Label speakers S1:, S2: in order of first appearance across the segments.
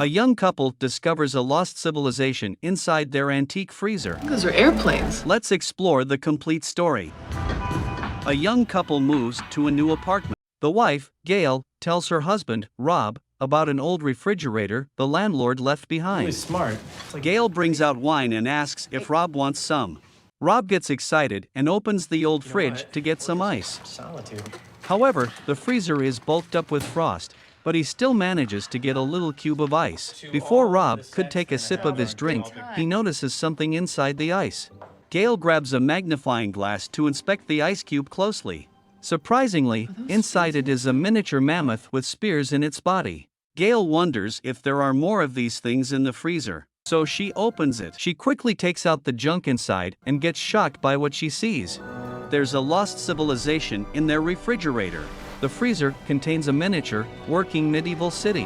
S1: A young couple discovers a lost civilization inside their antique freezer.
S2: Those are airplanes.
S1: Let's explore the complete story. A young couple moves to a new apartment. The wife, Gail, tells her husband, Rob, about an old refrigerator the landlord left behind.
S3: Really smart.
S1: Gail brings out wine and asks if Rob wants some. Rob gets excited and opens the old fridge to get some ice.
S3: Solitude.
S1: However, the freezer is bulked up with frost, but he still manages to get a little cube of ice. Before Rob could take a sip of his drink, he notices something inside the ice. Gail grabs a magnifying glass to inspect the ice cube closely. Surprisingly, inside it is a miniature mammoth with spears in its body. Gail wonders if there are more of these things in the freezer, so she opens it. She quickly takes out the junk inside and gets shocked by what she sees. There's a lost civilization in their refrigerator. The freezer contains a miniature, working medieval city.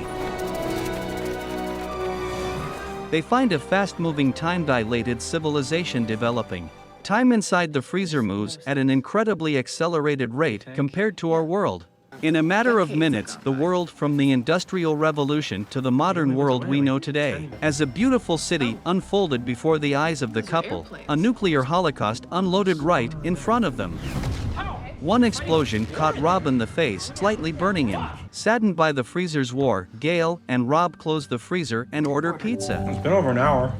S1: They find a fast-moving time-dilated civilization developing. Time inside the freezer moves at an incredibly accelerated rate compared to our world. In a matter of minutes, the world from the Industrial Revolution to the modern world we know today. As a beautiful city unfolded before the eyes of the couple, a nuclear holocaust unloaded right in front of them. One explosion caught Rob in the face, slightly burning him. Saddened by the freezer's war, Gail and Rob close the freezer and order pizza.
S3: It's been over an hour.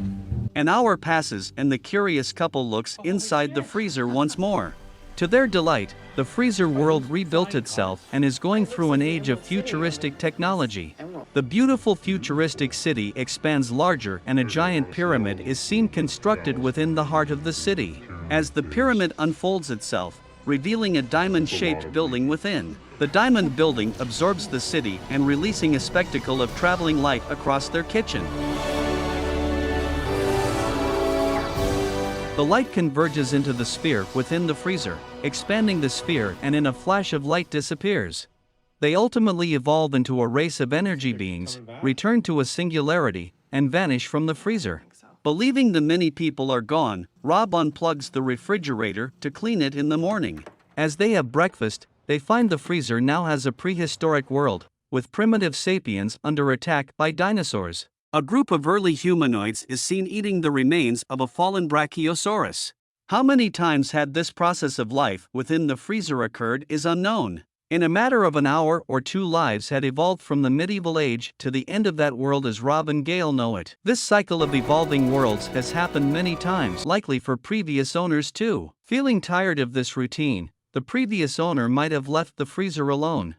S1: An hour passes and the curious couple looks inside the freezer once more. To their delight, the freezer world rebuilt itself and is going through an age of futuristic technology. The beautiful futuristic city expands larger and a giant pyramid is seen constructed within the heart of the city. As the pyramid unfolds itself, revealing a diamond-shaped building within. The diamond building absorbs the city and releasing a spectacle of traveling light across their kitchen. The light converges into the sphere within the freezer, expanding the sphere and in a flash of light disappears. They ultimately evolve into a race of energy beings, return to a singularity, and vanish from the freezer. Believing the many people are gone, Rob unplugs the refrigerator to clean it in the morning. As they have breakfast, they find the freezer now has a prehistoric world, with primitive sapiens under attack by dinosaurs. A group of early humanoids is seen eating the remains of a fallen brachiosaurus. How many times had this process of life within the freezer occurred is unknown. In a matter of an hour or two, lives had evolved from the medieval age to the end of that world as Rob and Gail know it. This cycle of evolving worlds has happened many times, likely for previous owners too. Feeling tired of this routine, the previous owner might have left the freezer alone.